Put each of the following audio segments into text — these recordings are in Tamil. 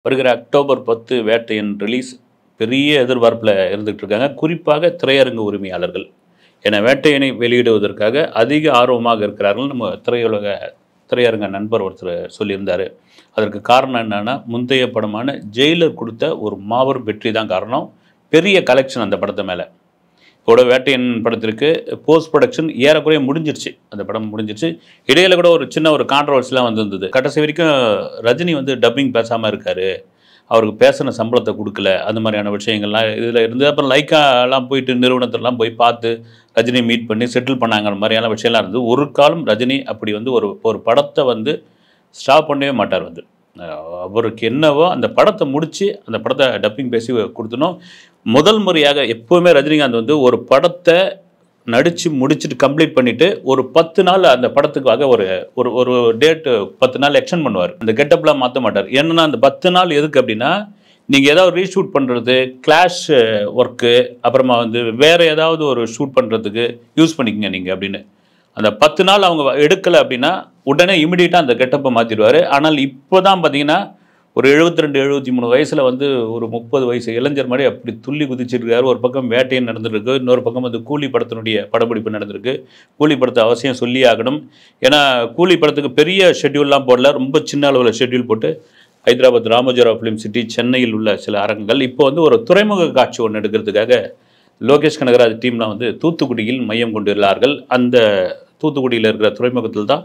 வருகிற அக்டோபர் 10 வேட்டையின் ரிலீஸ் பெரிய எதிர்பார்ப்பில் இருந்துகிட்டு இருக்காங்க. குறிப்பாக திரையரங்கு உரிமையாளர்கள். ஏன்னா வேட்டையனை வெளியிடுவதற்காக அதிக ஆர்வமாக இருக்கிறார்கள். நம்ம திரையரங்க நண்பர் ஒருத்தர் சொல்லியிருந்தார். அதற்கு காரணம் என்னென்னா, முந்தைய படமான ஜெயிலர் கொடுத்த ஒரு மாபெரும் வெற்றி தான் காரணம். பெரிய கலெக்ஷன் அந்த படத்து மேலே. இதோட வேட்டையன் படத்திற்கு போஸ்ட் ப்ரொடக்ஷன் ஏறக்குறைய முடிஞ்சிருச்சு. அந்த படம் முடிஞ்சிருச்சு. இடையில கூட ஒரு சின்ன ஒரு கான்ட்ரவர்சிலாம் வந்திருந்தது. கடைசி வரைக்கும் ரஜினி டப்பிங் பேசாமல் இருக்கார், அவருக்கு பேசின சம்பளத்தை கொடுக்கல, அந்த மாதிரியான விஷயங்கள்லாம் இதில் இருந்து. அப்புறம் லைக்காலாம் போயிட்டு நிறுவனத்திலலாம் போய் பார்த்து ரஜினி மீட் பண்ணி செட்டில் பண்ணாங்கிற மாதிரியான விஷயம்லாம் இருந்தது. ஒரு காலம் ரஜினி அப்படி ஒரு படத்தை ஸ்டாப் பண்ணவே மாட்டார். அவருக்கு என்னவோ அந்த படத்தை முடித்து அந்த படத்தை டப்பிங் பேசி கொடுத்தணும். முதல் முறையாக எப்போவுமே ரஜினிகாந்த் ஒரு படத்தை நடித்து முடிச்சுட்டு கம்ப்ளீட் பண்ணிவிட்டு ஒரு 10 நாள் அந்த படத்துக்காக ஒரு ஒரு டேட்டு 10 நாள் எக்ஸ்டெண்ட் பண்ணுவார். அந்த கெட்டப்லாம் மாற்ற மாட்டார். ஏன்னா அந்த 10 நாள் எதுக்கு அப்படின்னா, நீங்கள் ஏதாவது ரீஷூட் பண்ணுறது, கிளாஷ் ஒர்க்கு, அப்புறமா வேறு ஏதாவது ஒரு ஷூட் பண்ணுறதுக்கு யூஸ் பண்ணிக்கங்க நீங்கள் அப்படின்னு. அந்த 10 நாள் அவங்க எடுக்கலை அப்படின்னா உடனே இமிடியேட்டாக அந்த கெட்டப்பை மாற்றிடுவார். ஆனால் இப்போ தான் பார்த்தீங்கன்னா ஒரு 72 73 வயசில் ஒரு 30 வயசு இளைஞர் மாதிரி அப்படி துள்ளி குதிச்சிருக்காரு. ஒரு பக்கம் வேட்டையன் நடந்துருக்கு, இன்னொரு பக்கம் கூலி படத்தினுடைய படப்பிடிப்பு நடந்திருக்கு. கூலி படத்தை அவசியம் சொல்லி ஆகணும். ஏன்னா கூலி படத்துக்கு பெரிய ஷெட்யூல்லாம் போடல, ரொம்ப சின்ன அளவில் ஷெட்யூல் போட்டு ஹைதராபாத் ராமோஜிராவ் ஃபிலிம் சிட்டி, சென்னையில் உள்ள சில அரங்குகள் இப்போ ஒரு துறைமுக காட்சி ஒன்று எடுக்கிறதுக்காக லோகேஷ் கனகராஜ் டீம்லாம் தூத்துக்குடியில் மையம் கொண்டுள்ளார்கள். அந்த தூத்துக்குடியில் இருக்கிற துறைமுகத்தில் தான்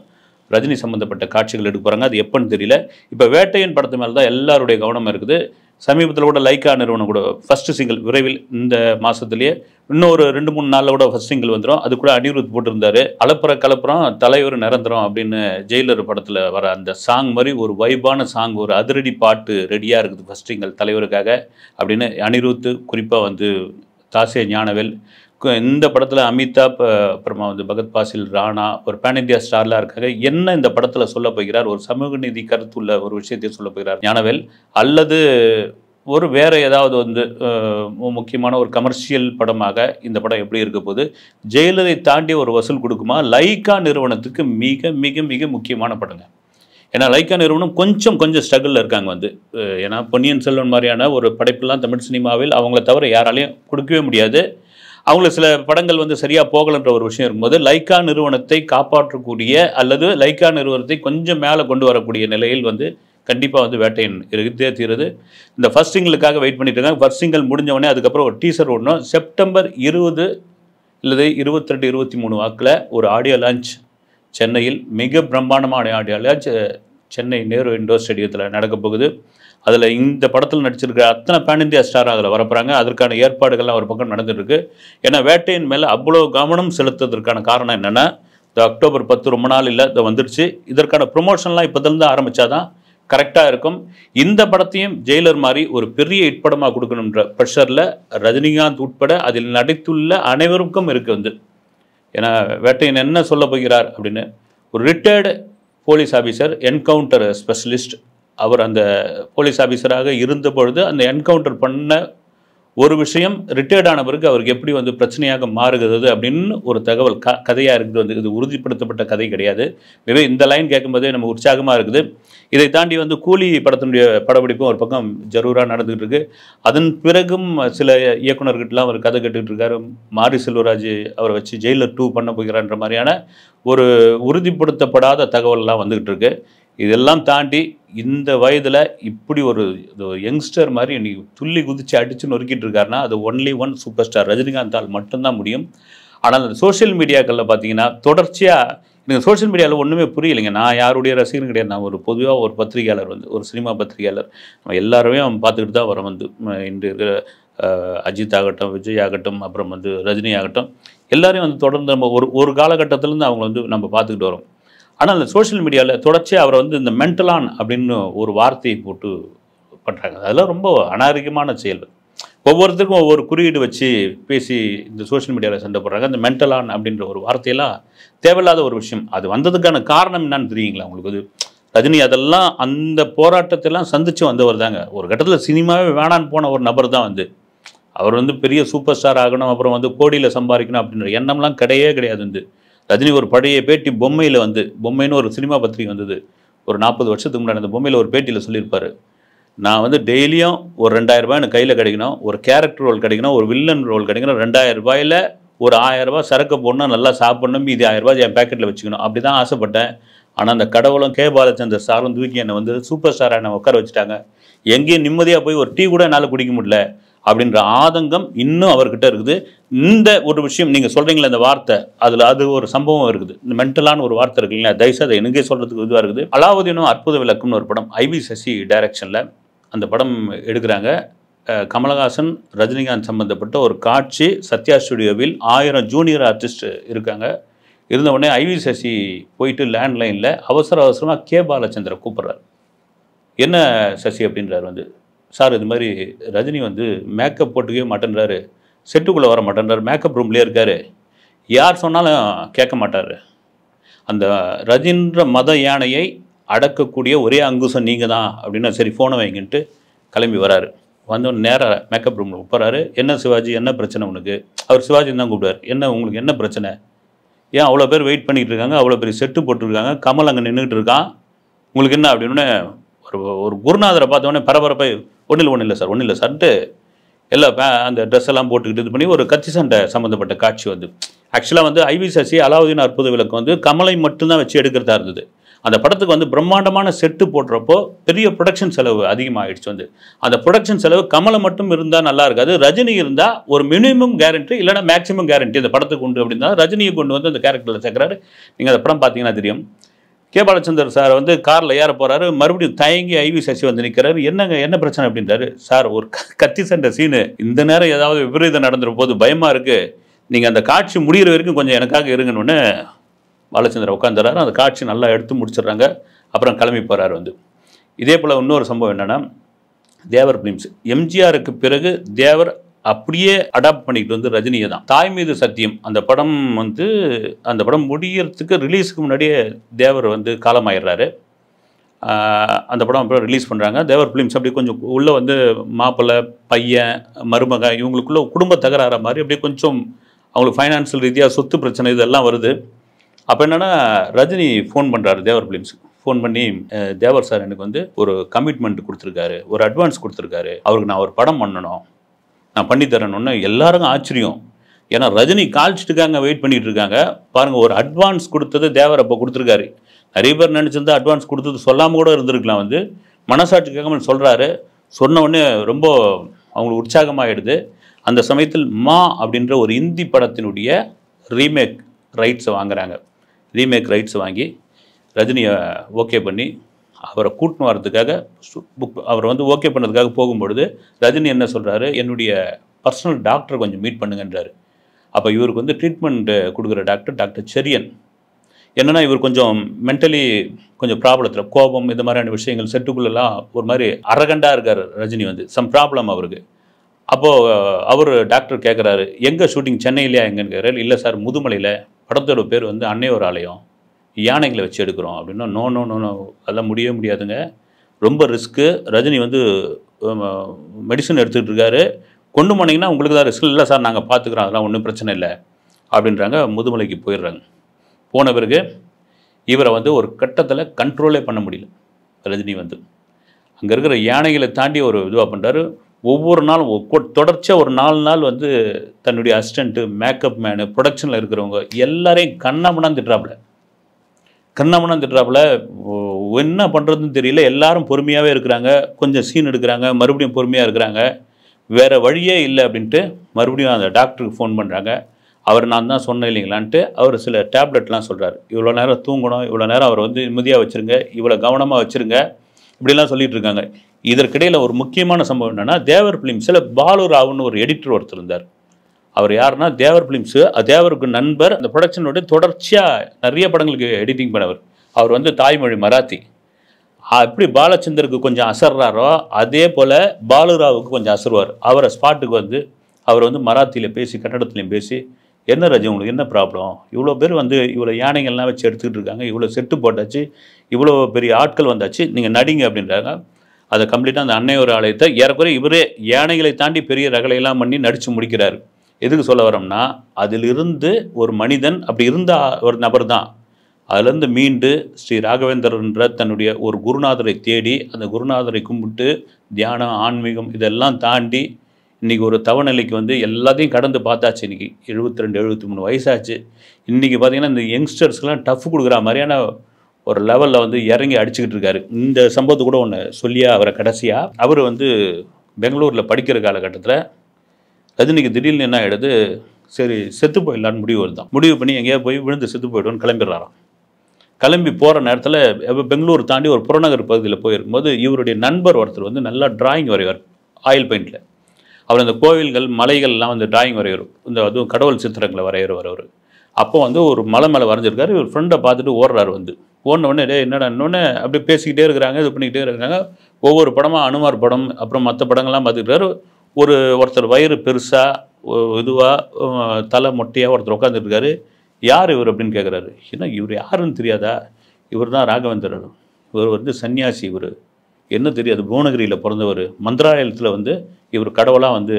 ரஜினி சம்மந்தப்பட்ட காட்சிகள் எடுக்க போகிறாங்க. அது எப்போன்னு தெரியல. இப்போ வேட்டையன் படத்து மேலே தான் எல்லாருடைய கவனமாக இருக்குது. சமீபத்தில் கூட லைக்கா நிறுவனம் கூட ஃபஸ்ட்டு சிங்கிள் விரைவில் இந்த மாதத்துலேயே இன்னும் ஒரு 2-3 நாளில் கூட ஃபஸ்ட் சிங்கிள் வந்துடும். அது கூட அனிருத் போட்டிருந்தாரு. கலப்புறம் தலைவர் நிரந்தரம் அப்படின்னு ஜெயிலர் படத்தில் வர அந்த சாங் மாதிரி ஒரு வைபான சாங், ஒரு அதிரடி பாட்டு ரெடியாக இருக்குது ஃபஸ்ட் சிங்கிள் தலைவருக்காக அப்படின்னு அனிருத், குறிப்பாக தாசே ஞானவேல். இந்த படத்தில் அமிதாப், அப்புறமா பகத் பாசில், ராணா, ஒரு பேன் இந்தியா ஸ்டார்லாம் இருக்காங்க. என்ன இந்த படத்தில் சொல்ல போகிறார், ஒரு சமூக நீதி கருத்துள்ள ஒரு விஷயத்தை சொல்ல போகிறார் ஞானவேல், அல்லது வேறு ஏதாவது முக்கியமான ஒரு கமர்ஷியல் படமாக இந்த படம் எப்படி இருக்க போது, ஜெயிலரை தாண்டி ஒரு வசூல் கொடுக்குமா? லைக்கா நிறுவனத்துக்கு மிக மிக மிக முக்கியமான படங்க. ஏன்னா லைக்கா நிறுவனம் கொஞ்சம் ஸ்ட்ரகிளில் இருக்காங்க. ஏன்னா பொன்னியின் செல்வன் மாதிரியான ஒரு படைப்பெல்லாம் தமிழ் சினிமாவில் அவங்கள தவிர யாராலையும் கொடுக்கவே முடியாது. அவங்களுக்கு சில படங்கள் சரியாக போகலன்ற ஒரு விஷயம் இருக்கும்போது லைக்கா நிறுவனத்தை காப்பாற்றக்கூடிய அல்லது லைக்கா நிறுவனத்தை கொஞ்சம் மேலே கொண்டு வரக்கூடிய நிலையில் கண்டிப்பாக வேட்டையன் இருந்தே தீருது. இந்த ஃபர்ஸ்ட் சிங்கிளுக்காக வெயிட் பண்ணிட்டு இருக்காங்க. ஃபர்ஸ்ட் சிங்கிள் முடிஞ்சவொடனே அதுக்கப்புறம் ஒரு டீசர் ஓடணும். செப்டம்பர் 20 அல்லது 22 23 வாக்கில் ஒரு ஆடியோ லான்ச் சென்னையில், மிக பிரம்மாண்டமான audio launch Chennai Nehru indoor ஸ்டேடியத்தில் நடக்க போகுது. அதில் இந்த படத்தில் நடிச்சிருக்கிற அத்தனை பேன் இந்தியா ஸ்டார் அதில் வரப்போகிறாங்க. அதற்கான ஏற்பாடுகள்லாம் ஒரு பக்கம் நடந்துட்டுருக்கு. ஏன்னா வேட்டையின் மேலே அவ்வளோ கவனம் செலுத்துறதுக்கான காரணம் என்னென்னா, இந்த அக்டோபர் 10 ரொம்ப நாள் இல்லை, இதை வந்துடுச்சு. இதற்கான ப்ரொமோஷன்லாம் இப்போதுலேருந்து ஆரம்பித்தாதான் கரெக்டாக இருக்கும். இந்த படத்தையும் ஜெயிலர் மாதிரி ஒரு பெரிய ஹிட் படமாக கொடுக்கணுன்ற ப்ரெஷரில் ரஜினிகாந்த் உட்பட அதில் நடித்துள்ள அனைவருக்கும் இருக்குது. ஏன்னா வேட்டையன் என்ன சொல்ல போகிறார் அப்படின்னு, ஒரு retired police officer, encounter specialist, அவர் அந்த போலீஸ் ஆஃபீஸராக இருந்த பொழுது அந்த என்கவுண்டர் பண்ண ஒரு விஷயம் ரிட்டையர்ட் ஆன பிறகு அவருக்கு எப்படி பிரச்சனையாக மாறுகிறது அப்படின்னு ஒரு தகவல் கதையாக இருக்குது. இது உறுதிப்படுத்தப்பட்ட கதை கிடையாது. இந்த லைன் கேட்கும்போதே நம்ம உற்சாகமாக இருக்குது. இதை தாண்டி கூலி படத்தினுடைய படப்பிடிப்பும் ஒரு பக்கம் ஜரூராக நடந்துகிட்டு இருக்கு. அதன் பிறகும் சில இயக்குநர்கிட்டலாம் அவர் கதை கேட்டுக்கிட்டு இருக்காரு. மாரி செல்வராஜ் அவரை வச்சு ஜெயிலர் 2 பண்ண போகிறான்ற மாதிரியான ஒரு உறுதிப்படுத்தப்படாத தகவல்லாம் வந்துகிட்டு இருக்கு. இதெல்லாம் தாண்டி இந்த வயதில் இப்படி ஒரு யங்ஸ்டர் மாதிரி இன்னைக்கு துள்ளி குதித்து அடித்து நொறுக்கிட்டு இருக்காருன்னா அது ஒன்லி ஒன் சூப்பர் ஸ்டார் ரஜினிகாந்தால் மட்டும்தான் முடியும். ஆனால் அந்த சோஷியல் மீடியாக்களில் பார்த்தீங்கன்னா தொடர்ச்சியாக எனக்கு சோஷியல் மீடியாவில் ஒன்றுமே புரியலைங்க. நான் யாருடைய ரசிகரும் கிடையாது. நான் பொதுவாக ஒரு பத்திரிகையாளர், ஒரு சினிமா பத்திரிகையாளர். நம்ம எல்லாருமே அவன் பார்த்துக்கிட்டு தான் வரோம். இன்று இருக்கிற அஜித் ஆகட்டும், விஜய் ஆகட்டும், அப்புறம் ரஜினி ஆகட்டும், எல்லாரையும் தொடர்ந்து நம்ம ஒரு காலகட்டத்திலேருந்து அவங்க நம்ம பார்த்துக்கிட்டு வரோம். ஆனால் அந்த சோஷியல் மீடியாவில் தொடர்ச்சியாக அவரை இந்த மென்டலான் அப்படின்னு ஒரு வார்த்தையை போட்டு பண்ணுறாங்க. அதெல்லாம் ரொம்ப அநாகரிகமான செயல். ஒவ்வொருத்தருக்கும் ஒவ்வொரு குறியீடு வச்சு பேசி இந்த சோஷியல் மீடியாவில் சண்டை போடுறாங்க. இந்த மென்டலான் அப்படின்ற ஒரு வார்த்தையெல்லாம் தேவையில்லாத ஒரு விஷயம். அது வந்ததுக்கான காரணம் என்னன்னு தெரியுங்களா உங்களுக்கு? ரஜினி அதெல்லாம் அந்த போராட்டத்தெல்லாம் சந்தித்து வந்தவர் தாங்க. ஒரு கட்டத்தில் சினிமாவே வேணான்னு போன ஒரு நபர் தான் அவர் பெரிய சூப்பர் ஸ்டார் ஆகணும், அப்புறம் கோடியில் சம்பாதிக்கணும் அப்படின்ற எண்ணம்லாம் கிடையாது. ரஜினி ஒரு பழைய பேட்டி பொம்மையில் பொம்மைன்னு ஒரு சினிமா பத்திரிகை வந்தது ஒரு 40 வருஷத்துக்கு முன்னாடி. அந்த பொம்மையில் ஒரு பேட்டியில் சொல்லியிருப்பார், நான் வந்து டெய்லியும் ஒரு 2000 ரூபாய் எனக்கு கையில் கிடைக்கணும், ஒரு கேரக்டர் ரோல் கிடைக்கணும், ஒரு வில்லன் ரோல் கிடைக்கணும், 2000 ரூபாயில் ஒரு 1000 ரூபாய் சரக்கு போடணும், நல்லா சாப்பிடணும், மீதி 1000 ரூபாய் என் பேக்கெட்டில் வச்சுக்கணும். அப்படி தான் ஆசைப்பட்டேன். ஆனால் அந்த கடவுளும் கே பாலச்சந்தர் சாரும் தூக்கி என்னை வந்து சூப்பர் ஸ்டாராக என்னை உட்கார வச்சுட்டாங்க. எங்கேயும் நிம்மதியாக போய் ஒரு டீ கூட என்னால் குடிக்க முடியல அப்படின்ற ஆதங்கம் இன்னும் அவர்கிட்ட இருக்குது. இந்த ஒரு விஷயம் நீங்கள் சொல்கிறீங்களே இந்த வார்த்தை, அது ஒரு சம்பவம் இருக்குது. இந்த மென்டலான ஒரு வார்த்தை இருக்கு இல்லைங்களா, தயவுசெய்து அதை எனக்கே சொல்கிறதுக்கு இதுவாக இருக்குது. அலாவுதீனும் அற்புத விளக்கம்னு ஒரு படம் ஐவி சசி டைரக்ஷனில் அந்த படம் எடுக்கிறாங்க. கமலஹாசன் ரஜினிகாந்த் சம்பந்தப்பட்ட ஒரு காட்சி சத்யா ஸ்டுடியோவில் 1000 ஜூனியர் ஆர்டிஸ்ட் இருக்காங்க. இருந்த உடனே ஐவி சசி போயிட்டு லேண்ட்லைனில் அவசரமாக கே பாலச்சந்திர கூப்பிட்றாரு. என்ன சசி அப்படின்றார் வந்து, சார் இது மாதிரி ரஜினி வந்து மேக்கப் போட்டுக்கவே மாட்டேன்றாரு, செட்டுக்குள்ளே வர மாட்டேன்றார், மேக்கப் ரூம்லேயே இருக்கார், யார் சொன்னாலும் கேட்க மாட்டார், அந்த ரஜின்ற மத யானையை அடக்கக்கூடிய ஒரே அங்குசம் நீங்கள் தான் அப்படின்னா சரி ஃபோனை வைங்கன்ட்டு கிளம்பி வராரு. வந்தவன் நேராக மேக்கப் ரூமில் உட்காராரு. என்ன சிவாஜி, என்ன பிரச்சனை உனக்கு? அவர் சிவாஜி தான் கூப்பிடுவார். என்ன உங்களுக்கு என்ன பிரச்சனை? ஏன் அவ்வளோ பேர் வெயிட் பண்ணிகிட்டு இருக்காங்க, அவ்வளோ பெரிய செட்டு போட்டுருக்காங்க, கமல் அங்கே நின்றுட்டு இருக்கான், உங்களுக்கு என்ன அப்படின்னு ஒரு குருநாதரை பார்த்தோன்னே பரபரப்பை ஒன்றும் இல்லை சார்ன்ட்டு எல்லாம் அந்த ட்ரெஸ் எல்லாம் போட்டுக்கிட்டு இது பண்ணி ஒரு கத்தி சண்டை சம்மந்தப்பட்ட காட்சி வந்து ஆக்சுவலாக வந்து ஐவி சசி அலாவுதீன் அற்புத விளக்கம் வந்து கமலை மட்டும்தான் வச்சு எடுக்கிறதா இருந்தது. அந்த படத்துக்கு வந்து பிரம்மாண்டமான செட்டு போடுறப்போ பெரிய ப்ரொடக்ஷன் செலவு அதிகமாகிடுச்சு. வந்து அந்த ப்ரொடக்ஷன் செலவு கமலை மட்டும் இருந்தால் நல்லா இருக்காது, ரஜினி இருந்தால் ஒரு மினிமம் கேரண்டி இல்லைனா மேக்ஸிமம் கேரண்டி அந்த படத்துக்கு உண்டு அப்படின்னா ரஜினியை கொண்டு வந்து அந்த கேரக்டரில் சேர்க்குறாரு. நீங்கள் அந்த படம் பார்த்தீங்கன்னா தெரியும். கே பாலச்சந்தர் சார் வந்து காரில் ஏற போகிறாரு, மறுபடியும் தயங்கி ஐவி சசி வந்து நிற்கிறாரு. என்ன பிரச்சனை அப்படின்றாரு. சார் ஒரு கத்தி சண்டை சீனு, இந்த நேரம் ஏதாவது விபரீதம் நடந்துற போது பயமாக இருக்குது, நீங்கள் அந்த காட்சி முடிகிற வரைக்கும் கொஞ்சம் எனக்காக இருங்கன்னு பாலச்சந்திரன் உட்காந்துறாரு. அந்த காட்சி நல்லா எடுத்து முடிச்சிடுறாங்க. அப்புறம் கிளம்பி போகிறார். வந்து இதே போல் இன்னொரு சம்பவம் என்னென்னா, தேவர் ஃபிலிம்ஸ் எம்ஜிஆருக்கு பிறகு தேவர் அப்படியே அடாப்ட் பண்ணிக்கிட்டு வந்து ரஜினியை தான். தாய் மீது சத்தியம் அந்த படம் முடிகிறதுக்கு ரிலீஸுக்கு முன்னாடியே தேவர் வந்து காலமாயிடுறாரு. அந்த படம் அப்புறம் ரிலீஸ் பண்ணுறாங்க. தேவர் ஃபிலிம்ஸ் அப்படியே கொஞ்சம் உள்ளே வந்து மாப்பிள்ளை பையன் மருமக இவங்களுக்குள்ள குடும்ப தகராற மாதிரி அப்படியே கொஞ்சம் அவங்களுக்கு ஃபைனான்சியல் ரீதியாக சொத்து பிரச்சனை இதெல்லாம் வருது. அப்போ என்னென்னா ரஜினி ஃபோன் பண்ணுறாரு தேவர் ஃபிலிம்ஸுக்கு. ஃபோன் பண்ணி, தேவர் சார் எனக்கு வந்து ஒரு கமிட்மெண்ட் கொடுத்துருக்காரு, ஒரு அட்வான்ஸ் கொடுத்துருக்காரு, அவருக்கு நான் ஒரு படம் பண்ணணும், நான் பண்ணித்தரணுன்னு. எல்லாருக்கும் ஆச்சரியம். ஏன்னா ரஜினி கால்ச்சிட்டுக்காங்க, வெயிட் பண்ணிகிட்டு இருக்காங்க. பாருங்கள், ஒரு அட்வான்ஸ் கொடுத்தது தேவர் அப்போ கொடுத்துருக்காரு. நிறைய பேர் நினச்சிருந்தா அட்வான்ஸ் கொடுத்தது சொல்லாமல் கூட இருந்திருக்கலாம். வந்து மனசாட்சி கேட்காமல் சொல்கிறாரு. சொன்ன உடனே ரொம்ப அவங்களுக்கு உற்சாகமாகிடுது. அந்த சமயத்தில் மா அப்படின்ற ஒரு இந்தி படத்தினுடைய ரீமேக் ரைட்ஸை வாங்குகிறாங்க. ரீமேக் ரைட்ஸ் வாங்கி ரஜினியை ஓகே பண்ணி அவரை கூட்டின்னு வரதுக்காக அவர் வந்து ஓகே பண்ணதுக்காக போகும்பொழுது ரஜினி என்ன சொல்கிறாரு, என்னுடைய பர்சனல் டாக்டரை கொஞ்சம் மீட் பண்ணுங்கன்றாரு. அப்போ இவருக்கு வந்து ட்ரீட்மெண்ட் கொடுக்குற டாக்டர் செரியன். என்னென்னா இவர் கொஞ்சம் மென்டலி கொஞ்சம் ப்ராப்ளத்தில் கோபம் இந்த மாதிரியான விஷயங்கள் செட்டுக்குள்ளெல்லாம் ஒரு மாதிரி அரகண்டாக இருக்கார் ரஜினி. வந்து சம் ப்ராப்ளம் அவருக்கு. அப்போது அவர் டாக்டர் கேட்குறாரு, எங்கே ஷூட்டிங் சென்னையிலையா எங்கன்னு கேட்குறாரு. இல்லை சார், முதுமலையில். படத்தோட பேர் வந்து அன்னையோர் ஆலயம், யானைகளை வச்சு எடுக்கிறோம் அப்படின்னா. நோ நோ நோ நோ அதெல்லாம் முடியவே முடியாதுங்க, ரொம்ப ரிஸ்க்கு. ரஜினி வந்து மெடிசன் எடுத்துக்கிட்டு இருக்காரு, கொண்டு போனீங்கன்னா உங்களுக்கு தான் ரிஸ்க். இல்லை சார், நாங்கள் பார்த்துக்குறோம், அதெல்லாம் ஒன்றும் பிரச்சனை இல்லை அப்படின்றாங்க. முதுமலைக்கு போயிடுறாங்க. போன பிறகு இவரை வந்து ஒரு கட்டத்தில் கண்ட்ரோலே பண்ண முடியல ரஜினி. வந்து அங்கே இருக்கிற யானைகளை தாண்டி ஒரு இதுவாக பண்ணுறாரு. ஒவ்வொரு நாளும் தொடர்ச்சியாக ஒரு 4 நாள் வந்து தன்னுடைய அசிஸ்டண்ட்டு, மேக்கப் மேனு, ப்ரொடக்ஷனில் இருக்கிறவங்க எல்லாரையும் கண்ணாமண்ணான்னு திட்டுறாப்புல. என்ன பண்ணுறதுன்னு தெரியல. எல்லாரும் பொறுமையாகவே இருக்கிறாங்க, கொஞ்சம் சீன் எடுக்கிறாங்க, மறுபடியும் பொறுமையாக இருக்கிறாங்க. வேறு வழியே இல்லை அப்படின்ட்டு மறுபடியும் அந்த டாக்டருக்கு ஃபோன் பண்ணுறாங்க. அவர் நான் தான் சொன்னேன் இல்லைங்களான்ட்டு அவர் சில டேப்லெட்லாம் சொல்கிறார். இவ்வளோ நேரம் தூங்கணும், இவ்வளோ நேரம் அவர் வந்து நிம்மதியாக வச்சுருங்க, இவ்வளோ கவனமாக வச்சுருங்க, இப்படிலாம் சொல்லிட்டு இருக்காங்க. இதற்கிடையில் ஒரு முக்கியமான சம்பவம் என்னென்னா, தேவர் ஃபிலிம்ஸில் பாலுராவ்னு ஒரு எடிட்டர் ஒருத்தர் இருந்தார். அவர் யாருன்னா தேவர் ஃபிலிம்ஸு, தேவருக்கு நண்பர். அந்த ப்ரொடக்ஷனோட தொடர்ச்சியாக நிறைய படங்களுக்கு எடிட்டிங் பண்ணவர். அவர் வந்து தாய்மொழி மராத்தி. எப்படி பாலச்சந்தருக்கு கொஞ்சம் அசர்றாரோ அதே போல் பாலுராவுக்கு கொஞ்சம் அசருவார். அவரை ஸ்பாட்டுக்கு வந்து அவர் வந்து மராத்தியில் பேசி, கன்னடத்துலையும் பேசி, என்ன ரஜி உங்களுக்கு என்ன ப்ராப்ளம், இவ்வளோ பேர் வந்து இவ்வளோ யானைகள்லாம் வச்சு எடுத்துக்கிட்டு இருக்காங்க, இவ்வளோ செட்டு போட்டாச்சு, இவ்வளோ பெரிய ஆட்கள் வந்தாச்சு, நீங்கள் நடிங்க அப்படின்றாங்க. அதை கம்ப்ளீட்டாக அந்த அன்னையோர் ஆலயத்தை ஏறக்குறைய இவரே யானைகளை தாண்டி பெரிய ரகலையெல்லாம் பண்ணி நடித்து முடிக்கிறார். எதுக்கு சொல்ல வரோம்னா, அதிலிருந்து ஒரு மனிதன் அப்படி இருந்த ஒரு நபர் தான் அதுலேருந்து மீண்டு ஸ்ரீ ராகவேந்தர்ன்ற தன்னுடைய ஒரு குருநாதரை தேடி அந்த குருநாதரை கும்பிட்டு தியானம், ஆன்மீகம் இதெல்லாம் தாண்டி இன்றைக்கி ஒரு தவநிலைக்கு வந்து எல்லாத்தையும் கடந்து பார்த்தாச்சு. இன்றைக்கி 72, 73 வயசாச்சு. இன்றைக்கி பார்த்திங்கன்னா இந்த யங்ஸ்டர்ஸ்க்கெலாம் டஃப் கொடுக்குற மாதிரியான ஒரு லெவலில் வந்து இறங்கி அடிச்சுக்கிட்டு இருக்காரு. இந்த சம்பவத்தை கூட ஒன்று சொல்லியா அவரை கடைசியாக அவர் வந்து பெங்களூரில் படிக்கிற காலகட்டத்தில் ரஜினிக்கு திடீர்னு என்ன ஆகிடுது, சரி செத்து போயிடலான்னு முடிவு வருதான். முடிவு பண்ணி எங்கேயா போய் விழுந்து செத்து போய்டுவோன்னு கிளம்பிடுறாராம். கிளம்பி போகிற நேரத்தில் பெங்களூர் தாண்டி ஒரு புறநகர் பகுதியில் போயிருக்கும்போது இவருடைய நண்பர் ஒருத்தர் வந்து நல்லா டிராயிங் வரைவார் ஆயில் பெயிண்டில். அவர் அந்த கோவில்கள் மலைகள்லாம் வந்து டிராயிங் வரைவார். அதுவும் கடவுள் சித்திரங்களை வரைகிறவர் அவர். அப்போ வந்து ஒரு மலை மேலே வரைஞ்சிருக்காரு. இவர் ஃப்ரெண்டை பார்த்துட்டு ஓடுறாரு. வந்து ஓடின உடனே டே என்னடா இன்னொன்று அப்படி பேசிக்கிட்டே இருக்கிறாங்க, இது பண்ணிக்கிட்டே இருக்கிறாங்க. ஒவ்வொரு படமாக அனுமார் படம் அப்புறம் மற்ற படங்கள்லாம் பார்த்துக்கிட்டாரு. ஒருத்தர் வயிறு பெருசாக இதுவாக தலை மொட்டையாக ஒருத்தர் உட்காந்துருக்காரு. யார் இவர் அப்படின்னு கேட்குறாரு. ஏன்னா இவர் யாருன்னு தெரியாதா? இவர் தான் ராகவேந்தர். இவர் வந்து சன்னியாசி. இவர் என்ன தெரியாது, புவனகிரியில் பிறந்தவர். மந்திராலயத்தில் வந்து இவர் கடவுளாக வந்து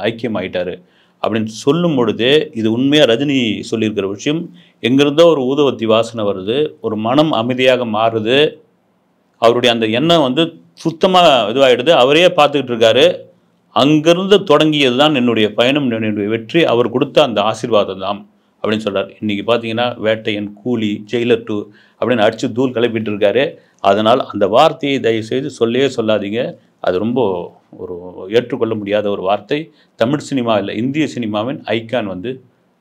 ஐக்கியமாயிட்டார் அப்படின்னு சொல்லும் பொழுதே இது உண்மையாக ரஜினி சொல்லியிருக்கிற விஷயம். எங்கிருந்தோ ஒரு ஊதுவத்தி வாசனை வருது, ஒரு மனம் அமைதியாக மாறுது, அவருடைய அந்த எண்ணம் வந்து சுத்தமாக இதுவாகிடுது. அவரே பார்த்துக்கிட்டு இருக்காரு. அங்கிருந்து தொடங்கியது தான் என்னுடைய பயணம், என்னுடைய வெற்றி, அவர் கொடுத்த அந்த ஆசீர்வாதம் தான் அப்படின்னு சொல்கிறார். இன்றைக்கி பார்த்தீங்கன்னா வேட்டையன், கூலி, ஜெயிலர் 2 அப்படின்னு அடித்து தூள் கிளப்பிட்டு இருக்காரு. அதனால் அந்த வார்த்தையை தயவுசெய்து சொல்லே சொல்லாதீங்க. அது ரொம்ப ஒரு ஏற்றுக்கொள்ள முடியாத ஒரு வார்த்தை. தமிழ் சினிமா இல்லை, இந்திய சினிமாவின் ஐகான் வந்து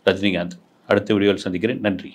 ரஜினிகாந்த். அடுத்த வீடியோவில் சந்திக்கிறேன். நன்றி.